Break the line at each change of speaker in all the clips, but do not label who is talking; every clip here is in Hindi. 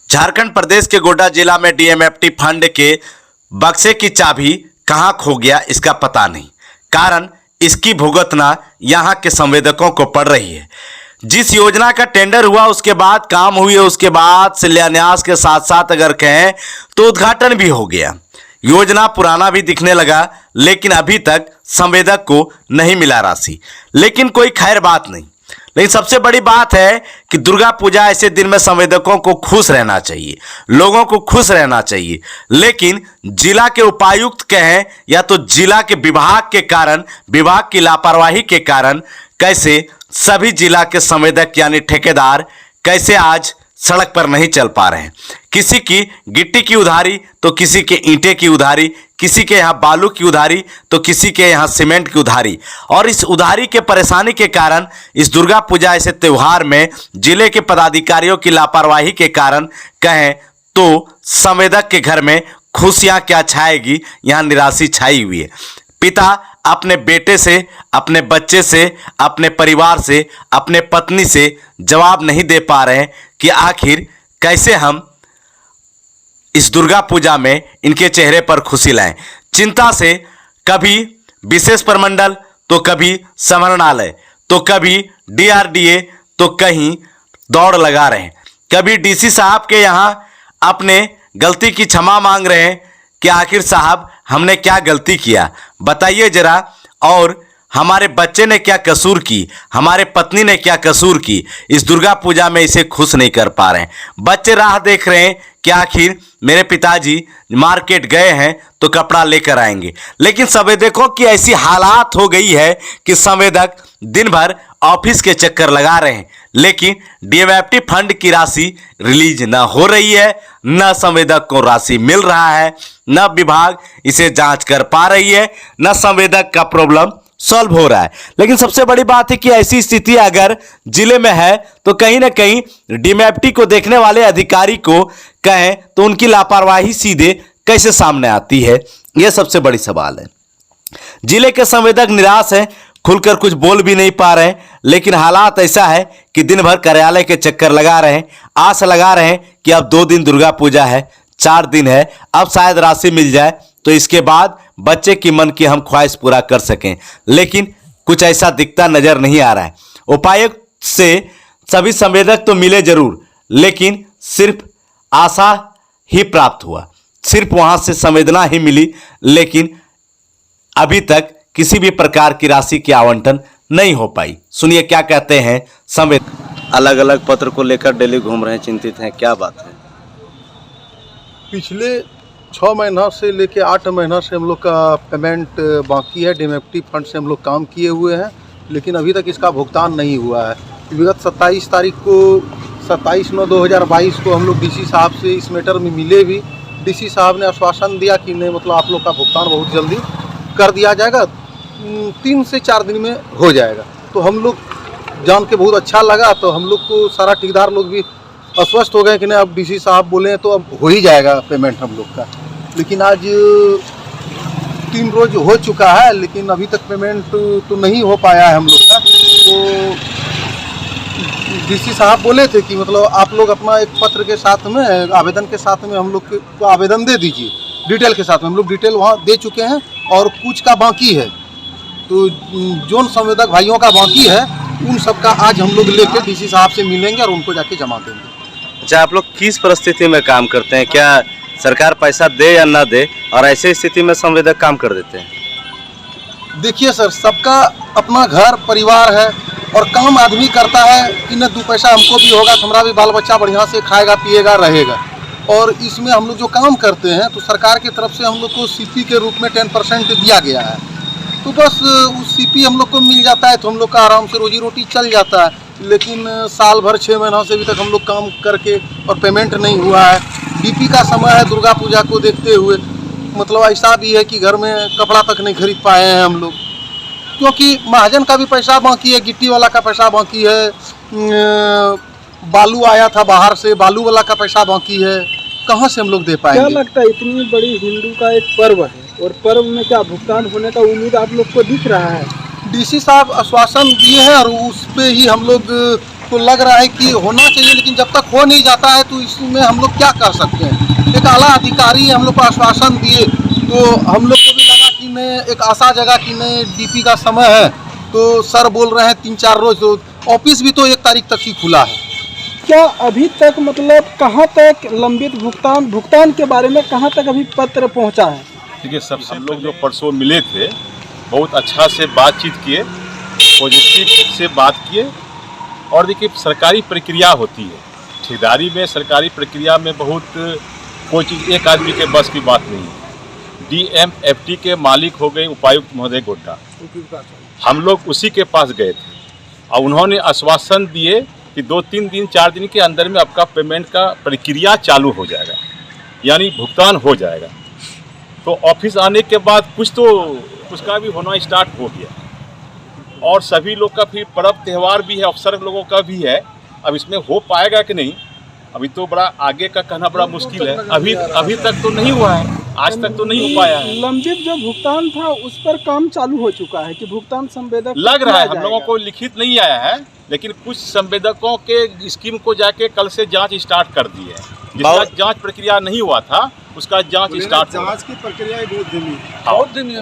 झारखंड प्रदेश के गोड्डा जिला में डीएमएफटी फंड के बक्से की चाबी कहां खो गया इसका पता नहीं। कारण इसकी भुगतना यहां के संवेदकों को पड़ रही है। जिस योजना का टेंडर हुआ उसके बाद काम हुई है, उसके बाद शिलान्यास के साथ साथ अगर कहें तो उद्घाटन भी हो गया। योजना पुराना भी दिखने लगा, लेकिन अभी तक संवेदक को नहीं मिला राशि। लेकिन कोई खैर बात नहीं। लेकिन सबसे बड़ी बात है कि दुर्गा पूजा ऐसे दिन में संवेदकों को खुश रहना चाहिए, लोगों को खुश रहना चाहिए। लेकिन जिला के उपायुक्त कहें या तो जिला के विभाग के कारण, विभाग की लापरवाही के कारण कैसे सभी जिला के संवेदक यानी ठेकेदार कैसे आज सड़क पर नहीं चल पा रहे हैं। किसी की गिट्टी की उधारी तो किसी के ईंटे की उधारी, किसी के यहाँ बालू की उधारी तो किसी के यहाँ सीमेंट की उधारी। और इस उधारी के परेशानी के कारण इस दुर्गा पूजा ऐसे त्यौहार में जिले के पदाधिकारियों की लापरवाही के कारण कहें तो संवेदक के घर में खुशियाँ क्या छाएगी, यहाँ निराशा छाई हुई है। पिता अपने बेटे से, अपने बच्चे से, अपने परिवार से, अपने पत्नी से जवाब नहीं दे पा रहे हैं कि आखिर कैसे हम इस दुर्गा पूजा में इनके चेहरे पर खुशी लाएं। चिंता से कभी विशेष प्रमंडल तो कभी समरणालय तो कभी डीआरडीए तो कहीं दौड़ लगा रहे हैं। कभी डीसी साहब के यहाँ अपने गलती की क्षमा मांग रहे हैं कि आखिर साहब हमने क्या गलती किया बताइए जरा, और हमारे बच्चे ने क्या कसूर की, हमारे पत्नी ने क्या कसूर की, इस दुर्गा पूजा में इसे खुश नहीं कर पा रहे हैं। बच्चे राह देख रहे हैं कि आखिर मेरे पिताजी मार्केट गए हैं तो कपड़ा लेकर आएंगे। लेकिन संवेदकों की ऐसी हालात हो गई है कि संवेदक दिन भर ऑफिस के चक्कर लगा रहे हैं, लेकिन डीएमएफटी फंड की राशि रिलीज न हो रही है, न संवेदक को राशि मिल रहा है, न विभाग इसे जांच कर पा रही है, न संवेदक का प्रॉब्लम सॉल्व हो रहा है। लेकिन सबसे बड़ी बात है कि ऐसी स्थिति अगर जिले में है तो कहीं ना कहीं डीएमएफटी को देखने वाले अधिकारी को कहें तो उनकी लापरवाही सीधे कैसे सामने आती है, यह सबसे बड़ी सवाल है। जिले के संवेदक निराश हैं, खुलकर कुछ बोल भी नहीं पा रहे हैं। लेकिन हालात ऐसा है कि दिन भर कार्यालय के चक्कर लगा रहे हैं, आस लगा रहे हैं कि अब 2 दिन दुर्गा पूजा है, 4 दिन है, अब शायद राशि मिल जाए तो इसके बाद बच्चे की मन की हम ख्वाहिश पूरा कर सकें। लेकिन कुछ ऐसा दिखता नजर नहीं आ रहा है। उपायुक्त से सभी संवेदक तो मिले जरूर, लेकिन सिर्फ आशा ही प्राप्त हुआ, सिर्फ वहां से संवेदना ही मिली। लेकिन अभी तक किसी भी प्रकार की राशि की आवंटन नहीं हो पाई। सुनिए क्या कहते हैं संवेदक। अलग अलग पत्र को लेकर दिल्ली घूम रहे हैं, चिंतित हैं, क्या बात है?
पिछले 6 महीना से लेके 8 महीना से हम लोग का पेमेंट बाकी है। डीएमएफटी फंड से हम लोग काम किए हुए हैं, लेकिन अभी तक इसका भुगतान नहीं हुआ है। विगत 27 तारीख को 27/9/2022 को हम लोग डीसी साहब से इस मैटर में मिले भी। डीसी साहब ने आश्वासन दिया कि नहीं, मतलब आप लोग का भुगतान बहुत जल्दी कर दिया जाएगा, 3 से 4 दिन में हो जाएगा। तो हम लोग जान के बहुत अच्छा लगा। तो हम लोग को सारा ठेकेदार लोग भी आश्वस्त हो गए कि नहीं अब डीसी साहब बोले तो अब हो ही जाएगा पेमेंट हम लोग का। लेकिन आज 3 रोज हो चुका है, लेकिन अभी तक पेमेंट तो नहीं हो पाया है हम लोग का। तो डीसी साहब बोले थे कि मतलब आप लोग अपना एक पत्र के साथ में, आवेदन के साथ में हम लोग को आवेदन दे दीजिए, डिटेल के साथ में। हम लोग डिटेल वहाँ दे चुके हैं और कुछ का बाकी है। तो जो संवेदक भाइयों का बाकी है उन सब का आज हम लोग लेके डीसी साहब से मिलेंगे और उनको जाके जमा देंगे।
अच्छा, आप लोग किस परिस्थिति में काम करते हैं? क्या सरकार पैसा दे या ना दे, और ऐसे स्थिति में संवेदक काम कर देते हैं?
देखिए सर, सबका अपना घर परिवार है और काम आदमी करता है कि न 2 पैसा हमको भी होगा तो हमारा भी बाल बच्चा बढ़िया से खाएगा पिएगा रहेगा। और इसमें हम लोग जो काम करते हैं तो सरकार की तरफ से हम लोग को सीपी के रूप में 10% दिया गया है। तो बस उस सीपी हम लोग को मिल जाता है तो हम लोग का आराम से रोजी रोटी चल जाता है। लेकिन साल भर 6 महीना से अभी तक हम लोग काम करके और पेमेंट नहीं हुआ है। डीपी का समय है दुर्गा पूजा को देखते हुए, मतलब ऐसा भी है कि घर में कपड़ा तक नहीं खरीद पाए हैं हम लोग, क्योंकि महाजन का भी पैसा बाकी है, गिट्टी वाला का पैसा बाकी है, बालू आया था बाहर से, बालू वाला का पैसा बाकी है। कहाँ से हम लोग दे पाएंगे?
क्या लगता है इतनी बड़ी हिंदू का एक पर्व है और पर्व में क्या भुगतान होने का उम्मीद आप लोग को दिख रहा है?
डीसी साहब आश्वासन दिए हैं और उस पे ही हम लोग तो लग रहा है कि होना चाहिए, लेकिन जब तक हो नहीं जाता है तो इसमें हम लोग क्या कर सकते हैं। एक आला अधिकारी हम लोग को आश्वासन दिए तो हम लोग को भी लगा कि नहीं, एक आशा जगह कि नहीं डीपी का समय है, तो सर बोल रहे हैं 3-4 रोज, तो ऑफिस भी तो 1 तारीख तक ही खुला है।
क्या अभी तक मतलब कहाँ तक लंबित भुगतान के बारे में कहाँ तक अभी पत्र पहुँचा है?
देखिए, सबसे हम लोग जो परसों मिले थे बहुत अच्छा से बातचीत किए, पॉजिटिव से बात किए। और देखिए, सरकारी प्रक्रिया होती है, ठेकेदारी में सरकारी प्रक्रिया में बहुत कोई चीज़ एक आदमी के बस की बात नहीं है। DMFT के मालिक हो गए उपायुक्त महोदय गोड्डा, हम लोग उसी के पास गए थे और उन्होंने आश्वासन दिए कि 2-3 दिन 4 दिन के अंदर में आपका पेमेंट का प्रक्रिया चालू हो जाएगा, यानी भुगतान हो जाएगा। तो ऑफिस आने के बाद कुछ तो उसका भी होना स्टार्ट हो गया, और सभी लोग का फिर पर्व त्यौहार भी है, अफसर लोगों का भी है। अब इसमें हो पाएगा कि नहीं, अभी तो बड़ा आगे का कहना बड़ा मुश्किल है। अभी तक तो नहीं हुआ है, आज तक तो नहीं हो पाया है।
लंबित जो भुगतान था उस पर काम चालू हो चुका है कि भुगतान संवेदक
लग रहा है, हम लोगों को लिखित नहीं आया है, लेकिन कुछ संवेदकों के स्कीम को जाके कल से जांच स्टार्ट कर दी है। जिसका जांच प्रक्रिया नहीं हुआ था उसका जांच स्टार्ट,
जांच की प्रक्रिया बहुत धीमी है,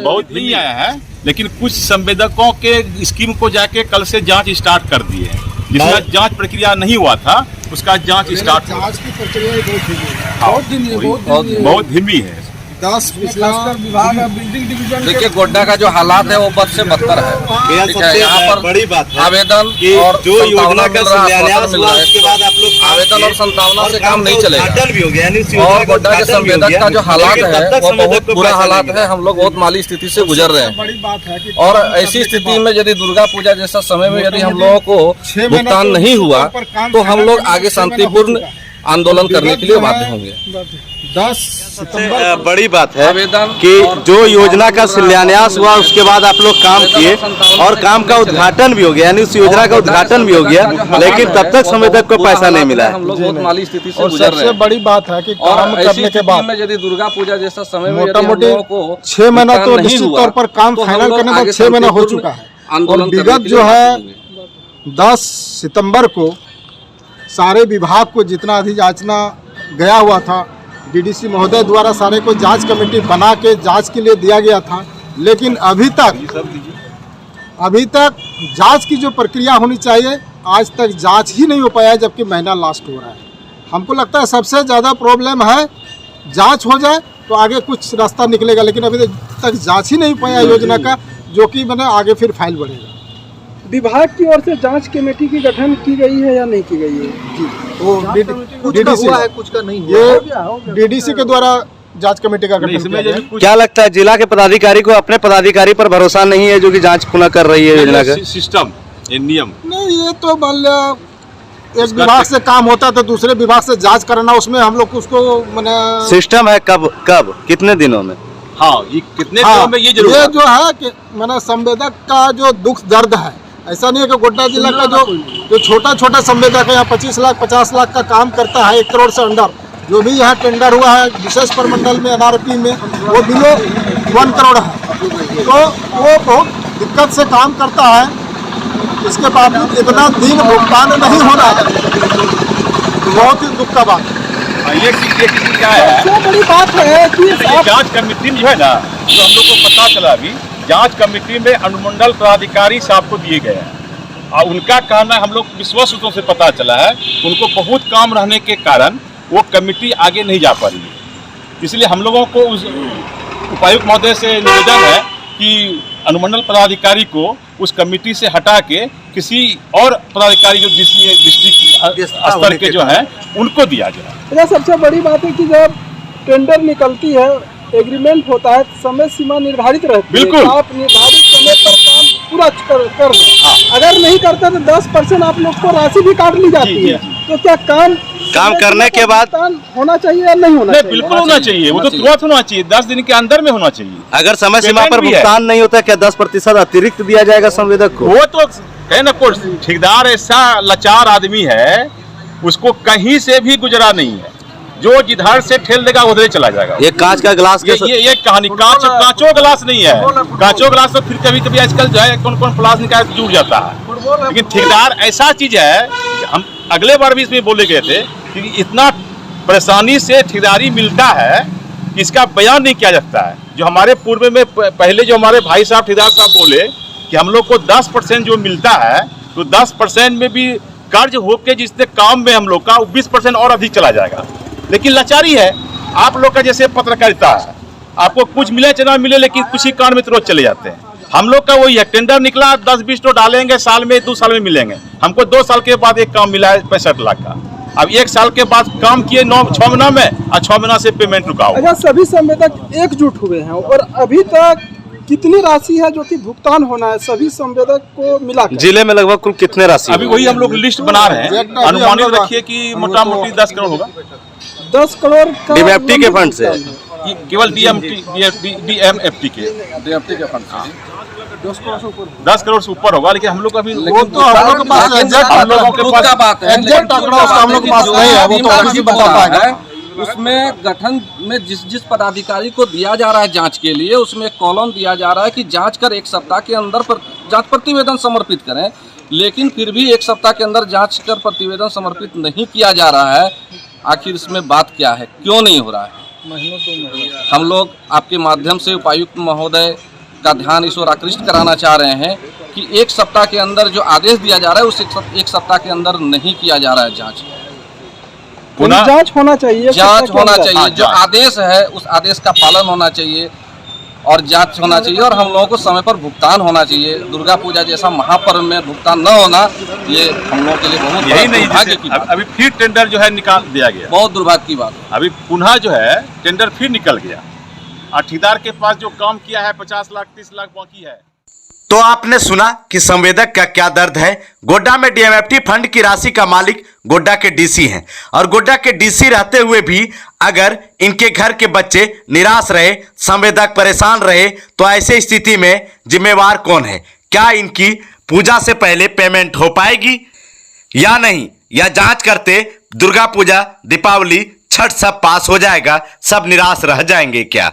बहुत नहीं आया है, लेकिन कुछ संवेदकों के स्कीम को जाके कल से जांच स्टार्ट कर दी है। जिसका जांच प्रक्रिया नहीं हुआ था उसका जांच स्टार्ट,
जांच की प्रक्रिया
बहुत धीमी है।
10 विभाग बिल्डिंग डिवीजन।
देखिए, गोड्डा का जो हालात है वो बद से बदतर है। ठीक है, यहाँ पर
बड़ी बात है
आवेदन
और जो योजना का शिलान्यास हुआ उसके बाद आप लोग
आवेदन और संतावना से काम नहीं चलेगा।
भी हो गया,
और गोड्डा के संवेदक का जो हालात है वो बहुत बुरा हालात है। हम लोग बहुत माली स्थिति से गुजर रहे हैं,
बड़ी बात है कि
और ऐसी स्थिति में यदि दुर्गा पूजा जैसा समय में यदि हम लोगों को भुगतान नहीं हुआ तो हम लोग आगे शांतिपूर्ण आंदोलन करने के लिए बाध्य होंगे।
10 सितंबर
बड़ी बात है
आवेदन
कि जो योजना का शिलान्यास हुआ उसके बाद आप लोग काम किए और काम का उद्घाटन भी हो गया, यानी उस योजना का उद्घाटन भी हो गया, लेकिन तब तक संवेदक को पैसा नहीं मिला है।
हम लोग बहुत माली स्थिति से
और
गुजर रहे
सबसे
हैं।
बड़ी बात है कि
और
काम करने के बाद
में यदि दुर्गा पूजा जैसा समय में
मोटा
यदि हम
मोटी
लोगों को
6 महीना तो
भुगतान नहीं
निश्चित
हुआ,
तौर पर काम
तो हम
फाइनल
लोग
करने में
आगे
6 महीना हो
शांतिपूर्ण
चुका है।
आंदोलन
और
करने
विगत
के
जो
लिए
है
बाध्य होंगे।
10 सितंबर को सारे विभाग को जितना अधियाचना गया हुआ था, डीडीसी महोदय द्वारा सारे को जांच कमेटी बना के जांच के लिए दिया गया था, लेकिन अभी तक जांच की जो प्रक्रिया होनी चाहिए आज तक जांच ही नहीं हो पाया, जबकि महीना लास्ट हो रहा है। हमको लगता है सबसे ज़्यादा प्रॉब्लम है, जांच हो जाए तो आगे कुछ रास्ता निकलेगा, लेकिन अभी तक जांच ही नहीं पाया योजना का, जो कि मैंने आगे फिर फाइल बढ़ेगा। विभाग की ओर से जांच कमेटी की गठन की गई है या नहीं की गई है?
जी, तो कुछ का हुआ है, कुछ का नहीं हुआ।
ये डीडीसी के द्वारा जांच कमेटी का गठन किया गया है।
क्या लगता है जिला के पदाधिकारी को अपने पदाधिकारी पर भरोसा नहीं है जो कि जांच पुनः कर रही है योजना का?
सिस्टम, ये नियम
नहीं, ये तो मान लिया एक विभाग से काम होता तो दूसरे विभाग से जांच करना, उसमें हम लोग उसको मैंने
सिस्टम है कब कितने दिनों में?
हाँ, ये कितने दिनों में ये जरूर
ये जो है कि मैंने संवेदक का जो दुख दर्द है, ऐसा नहीं है कि गोड्डा जिला का जो छोटा संवेदक है यहाँ 25 लाख 50 लाख का काम करता है 1 करोड़ से अंडर, जो भी यहाँ टेंडर हुआ है विशेष प्रमंडल में NRP में वो बिलो 1 करोड़ है, तो वो बहुत दिक्कत से काम करता है। इसके बाद इतना दिन भुगतान नहीं होना है, बहुत ही दुख का बात है।
ये चीज क्या है,
सबसे बड़ी बात है कि
ये जांच कमेटी में जो है ना, जो हम लोग को पता चला अभी, जांच कमेटी में अनुमंडल पदाधिकारी साहब को दिए गए हैं और उनका कहना हम लोग विश्वास सूत्रों से पता चला है उनको बहुत काम रहने के कारण वो कमेटी आगे नहीं जा पा रही है। इसलिए हम लोगों को उस उपायुक्त महोदय से निवेदन है कि अनुमंडल पदाधिकारी को उस कमेटी से हटा के किसी और पदाधिकारी जो डिस्ट्रिक्ट स्तर के जो हैं उनको दिया जाए।
सबसे बड़ी बात है कि जब टेंडर निकलती है, एग्रीमेंट होता है, समय सीमा निर्धारित रहती है।
बिल्कुल,
आप निर्धारित समय पर काम पूरा कर दें।
हाँ।
अगर नहीं करते तो 10% आप लोग को राशि भी काट ली जाती
जी,
है। तो क्या काम
करने के बाद
होना चाहिए या नहीं होना चाहिए?
बिल्कुल होना चाहिए, वो तो तुरंत होना चाहिए, 10 दिन के अंदर में होना चाहिए।
अगर समय सीमा पर भुगतान नहीं होता क्या 10% अतिरिक्त दिया जाएगा संवेदक को?
वो तो है ना, कोई ठेकेदार ऐसा लाचार आदमी है, उसको कहीं से भी गुजरा नहीं है, जो जिधर से ठेल देगा उधर चला जाएगा।
ये कांच का गिलास
ये कहानी, कांचो गिलास नहीं है, कांचो गिलास तो फिर कभी कभी आजकल जो है कौन प्लास्टिक का जुड़ जाता है। लेकिन ठेकेदार ऐसा चीज है, हम अगले बार भी इसमें बोले गए थे कि इतना परेशानी से ठेकेदारी मिलता है, इसका बयान नहीं किया जाता है। जो हमारे पूर्व में पहले जो हमारे भाई साहब ठेकेदार साहब बोले कि हम लोग को 10% जो मिलता है, तो 10% में भी कर्ज होके जिसने काम में हम लोग का 20% और अधिक चला जाएगा। लेकिन लाचारी है आप लोग का, जैसे पत्रकारिता है, आपको कुछ मिले चाहे ना मिले, लेकिन कुछ ही कारण में तुरंत चले जाते हैं। हम लोग का वही है, टेंडर निकला 10-20 तो डालेंगे, साल में 2 साल में मिलेंगे। हमको 2 साल के बाद एक काम मिला है 65 लाख का। अब 1 साल के बाद काम किए 6 महीना में, और 6 महीना से पेमेंट रुका हुआ।
अच्छा, सभी संवेदक एकजुट हुए हैं और अभी तक कितनी राशि है जो कि भुगतान होना है सभी संवेदक को मिला?
जिले में लगभग कुल कितने राशि?
अभी वही हम लोग लिस्ट बना रहे हैं, अनुमानित रखिए कि मोटा मोटी 10 करोड़ होगा।
10 करोड़ का
डीएमएफटी के फंड से?
केवल डीएमएफटी के फंड से 10 करोड़ से ऊपर होगा। लेकिन हम लोग अभी
वो तो हम लोग के पास एग्जैक्ट
हम लोगों के पास
बात है,
एग्जैक्ट आंकड़ा उसका हम लोग के पास नहीं है, वो तो ऑफिस ही बता पाएगा।
उसमें गठन में जिस पदाधिकारी को दिया जा रहा है जांच के लिए, उसमें एक कॉलम दिया जा रहा है कि जांच कर 1 सप्ताह के अंदर जांच प्रतिवेदन समर्पित करें। लेकिन फिर भी 1 सप्ताह के अंदर जांच कर प्रतिवेदन समर्पित नहीं किया जा रहा है। आखिर इसमें बात क्या है, क्यों नहीं हो रहा है? हम लोग आपके माध्यम से उपायुक्त महोदय का ध्यान इस ओर आकृष्ट कराना चाह रहे हैं कि 1 सप्ताह के अंदर जो आदेश दिया जा रहा है, उस 1 सप्ताह के अंदर नहीं किया जा रहा है जांच।
पुनः
जांच होना चाहिए,
जांच होना चाहिए, जो आदेश है उस आदेश का पालन होना चाहिए और जांच होना चाहिए, और हम लोगों को समय पर भुगतान होना चाहिए। दुर्गा पूजा जैसा महापर्व में भुगतान न होना, ये हम लोगों के लिए बहुत
यही नहीं,
दुर्भाग्य की बात,
अभी फिर टेंडर जो है निकाल दिया गया,
बहुत दुर्भाग्य की बात।
अभी पुनः जो है टेंडर फिर निकल गया, और ठेकेदार के पास जो काम किया है 50 लाख 30 लाख बाकी है।
तो आपने सुना कि संवेदक का क्या दर्द है। गोड्डा में डीएमएफटी फंड की राशि का मालिक गोड्डा के डीसी हैं, और गोड्डा के डीसी रहते हुए भी अगर इनके घर के बच्चे निराश रहे, संवेदक परेशान रहे, तो ऐसे स्थिति में जिम्मेवार कौन है? क्या इनकी पूजा से पहले पेमेंट हो पाएगी या नहीं? या जांच करते दुर्गा पूजा, दीपावली, छठ सब पास हो जाएगा, सब निराश रह जाएंगे क्या?